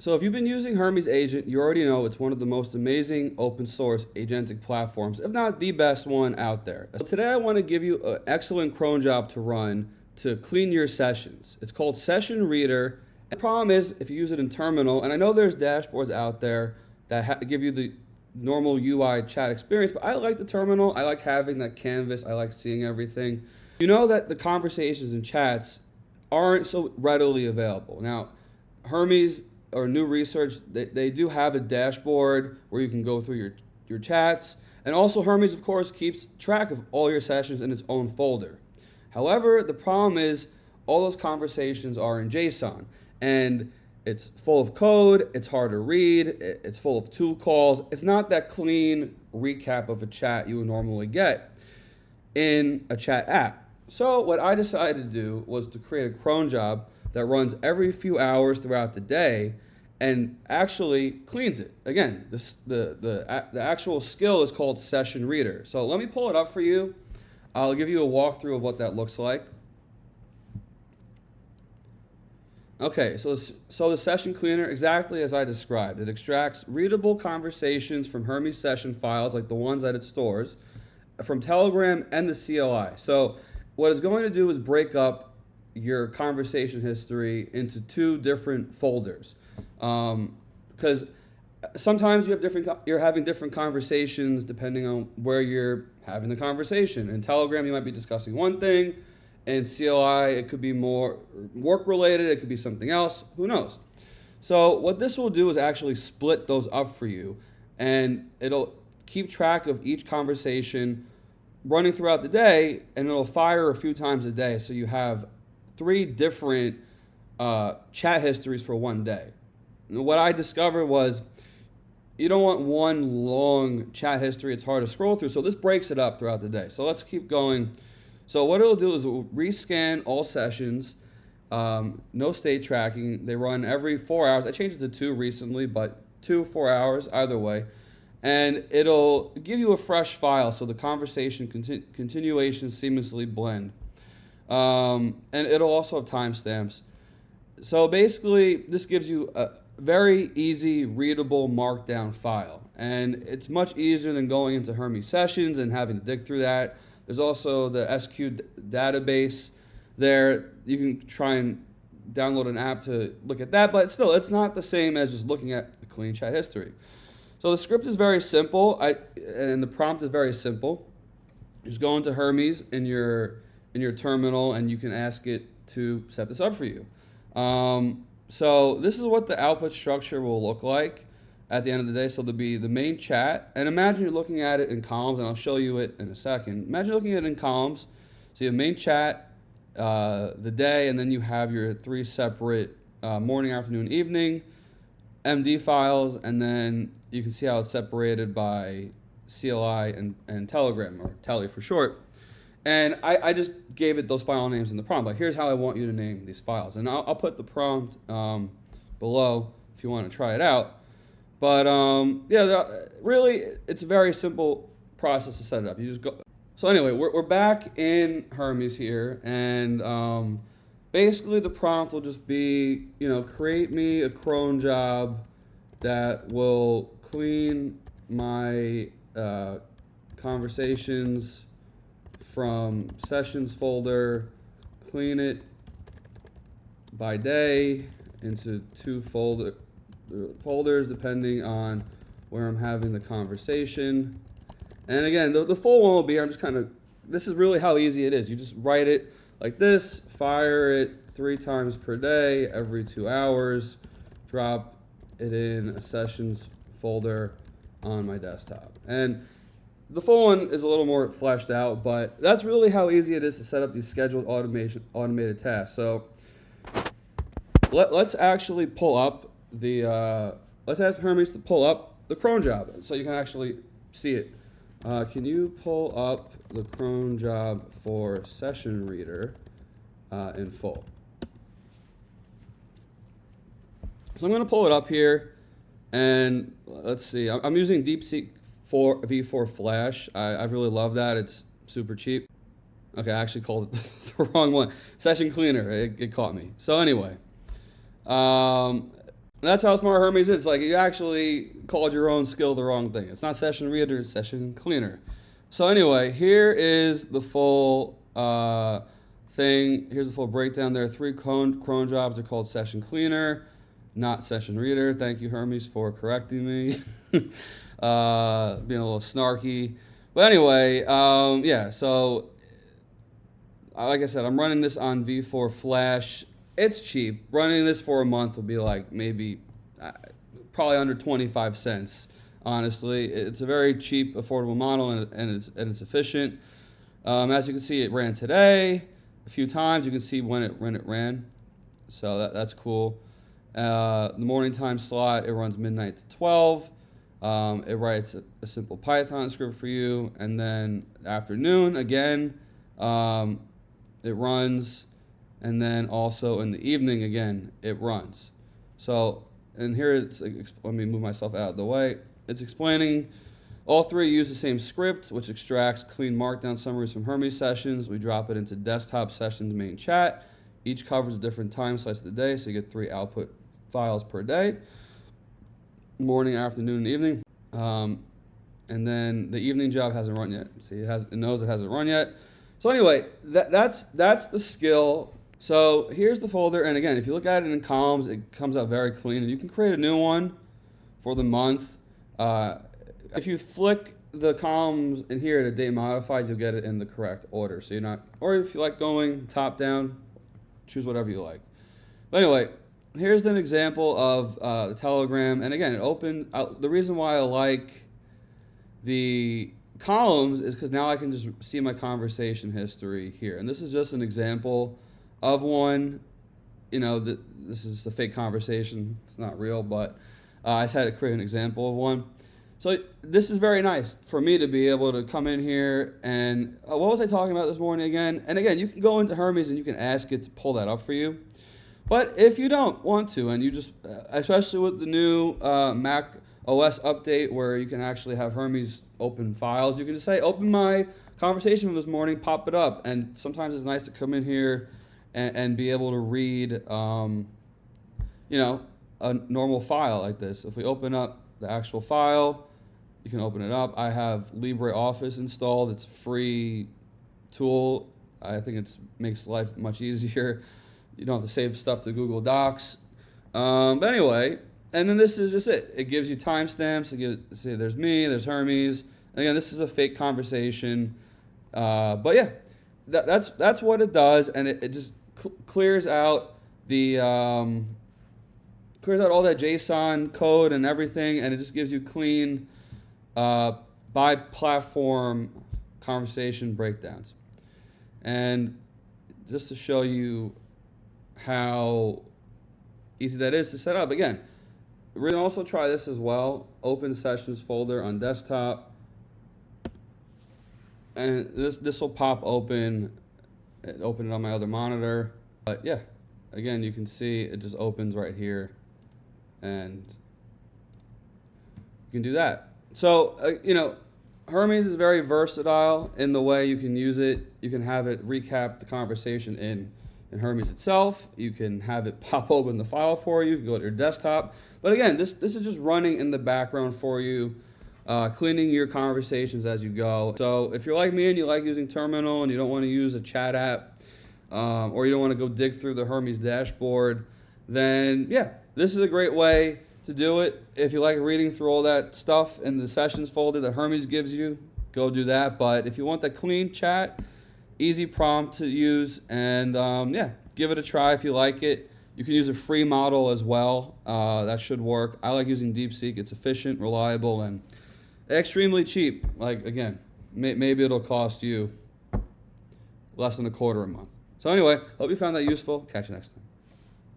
So if you've been using Hermes Agent, you already know it's one of the most amazing open source agentic platforms, if not the best one out there. So today I want to give you an excellent cron job to run to clean your sessions. It's called Session Reader. And the problem is if you use it in terminal, and I know there's dashboards out there that give you the normal UI chat experience, but I like the terminal. I like having that canvas. I like seeing everything. You know that the conversations and chats aren't so readily available. Now, Hermes or new research, they do have a dashboard where you can go through your chats. And also Hermes, of course, keeps track of all your sessions in its own folder. However, the problem is all those conversations are in JSON. And it's full of code, it's hard to read, it's full of tool calls. It's not that clean recap of a chat you would normally get in a chat app. So what I decided to do was to create a cron job that runs every few hours throughout the day and actually cleans it. Again, the actual skill is called Session Reader. So let me pull it up for you. I'll give you a walkthrough of what that looks like. Okay, so the Session Cleaner, exactly as I described. It extracts readable conversations from Hermes session files, like the ones that it stores, from Telegram and the CLI. So what it's going to do is break up your conversation history into two different folders, because sometimes you're having different conversations depending on where you're having the conversation. In Telegram, you might be discussing one thing. In CLI, it could be more work related. It could be something else. Who knows? So what this will do is actually split those up for you, and it'll keep track of each conversation running throughout the day, and it'll fire a few times a day. So you have 3 different chat histories for one day. And what I discovered was you don't want one long chat history. It's hard to scroll through. So this breaks it up throughout the day. So let's keep going. So what it'll do is it will rescan all sessions, no state tracking. They run every 4 hours. I changed it to 2 recently, but 4 hours, either way. And it'll give you a fresh file so the conversation continuations seamlessly blend. And it'll also have timestamps. So basically, this gives you a very easy, readable markdown file. And it's much easier than going into Hermes Sessions and having to dig through that. There's also the SQ database there. You can try and download an app to look at that, but still, it's not the same as just looking at the clean chat history. So the script is very simple, and the prompt is very simple. You just go into Hermes in your terminal, and you can ask it to set this up for you. So this is what the output structure will look like at the end of the day. So there'll be the main chat, and imagine you're looking at it in columns, and I'll show you it in a second. Imagine looking at it in columns. So you have main chat, the day, and then you have your 3 separate morning, afternoon, evening MD files, and then you can see how it's separated by CLI and Telegram, or Tele for short. And I just gave it those file names in the prompt. Like, here's how I want you to name these files. And I'll put the prompt below if you want to try it out. But yeah, really, it's a very simple process to set it up. You just go. So anyway, we're back in Hermes here, and basically the prompt will just be, create me a cron job that will clean my conversations from sessions folder, clean it by day into 2 folders depending on where I'm having the conversation. And again, the full one will be, this is really how easy it is. You just write it like this, fire it 3 times per day, every 2 hours, drop it in a sessions folder on my desktop. And the full one is a little more fleshed out, but that's really how easy it is to set up these scheduled automated tasks. So let's actually pull up let's ask Hermes to pull up the cron job so you can actually see it. Can you pull up the cron job for Session Reader in full? So I'm going to pull it up here, and let's see. I'm using DeepSeek V4 Flash. I really love that. It's super cheap. Okay, I actually called it the wrong one. Session Cleaner. It caught me. So anyway, That's how smart Hermes is. Like, you actually called your own skill the wrong thing. It's not session reader, it's session cleaner. So anyway, here is the full thing. Here's the full breakdown. There are 3 cron jobs. They're called session cleaner, not session reader. Thank you, Hermes, for correcting me. Being a little snarky. But anyway, yeah, so like I said, I'm running this on V4 Flash. It's cheap. Running this for a month will be like maybe probably under 25 cents. Honestly, it's a very cheap, affordable model, and it's efficient. As you can see, it ran today a few times. You can see when it ran, so that's cool. The morning time slot, it runs midnight to 12. It writes a simple Python script for you, and then afternoon again, it runs. And then also in the evening, again, it runs. So, and here it's, let me move myself out of the way. It's explaining all 3 use the same script, which extracts clean markdown summaries from Hermes sessions. We drop it into desktop sessions main chat. Each covers a different time slice of the day, so you get 3 output files per day. Morning, afternoon, and evening. And then the evening job hasn't run yet. See, it knows it hasn't run yet. So anyway, that's the skill. So here's the folder, and again, if you look at it in columns, it comes out very clean, and you can create a new one for the month. If you flick the columns in here to date modified, you'll get it in the correct order. So you're not, or if you like going top down, choose whatever you like. But anyway, here's an example of the Telegram, and again, it opened. The reason why I like the columns is because now I can just see my conversation history here, and this is just an example of one. You know, this is a fake conversation. It's not real, but I just had to create an example of one. So this is very nice for me to be able to come in here and what was I talking about this morning again? And again, you can go into Hermes and you can ask it to pull that up for you. But if you don't want to, and you just, especially with the new Mac OS update where you can actually have Hermes open files, you can just say, open my conversation from this morning, pop it up. And sometimes it's nice to come in here and be able to read, you know, a normal file like this. If we open up the actual file, you can open it up. I have LibreOffice installed. It's a free tool. I think it makes life much easier. You don't have to save stuff to Google Docs. But anyway, and then this is just it. It gives you timestamps. It gives, see, there's me, there's Hermes. And again, this is a fake conversation. But yeah, that's what it does, and it just clears out the clears out all that JSON code and everything, and it just gives you clean by platform conversation breakdowns. And just to show you how easy that is to set up, again, we're gonna also try this as well. Open sessions folder on desktop, and this will pop open. Open it on my other monitor, but yeah, again, you can see it just opens right here, and you can do that. So you know, Hermes is very versatile in the way you can use it. You can have it recap the conversation in Hermes itself. You can have it pop open the file for you. You can go to your desktop. But again, this is just running in the background for you, cleaning your conversations as you go. So if you're like me and you like using Terminal and you don't want to use a chat app, or you don't want to go dig through the Hermes dashboard, then yeah, this is a great way to do it. If you like reading through all that stuff in the sessions folder that Hermes gives you, go do that. But if you want that clean chat, easy prompt to use, and yeah, give it a try if you like it. You can use a free model as well. That should work. I like using DeepSeek. It's efficient, reliable, and extremely cheap. Like, again, maybe it'll cost you less than $0.25 a month. So anyway, hope you found that useful. Catch you next time.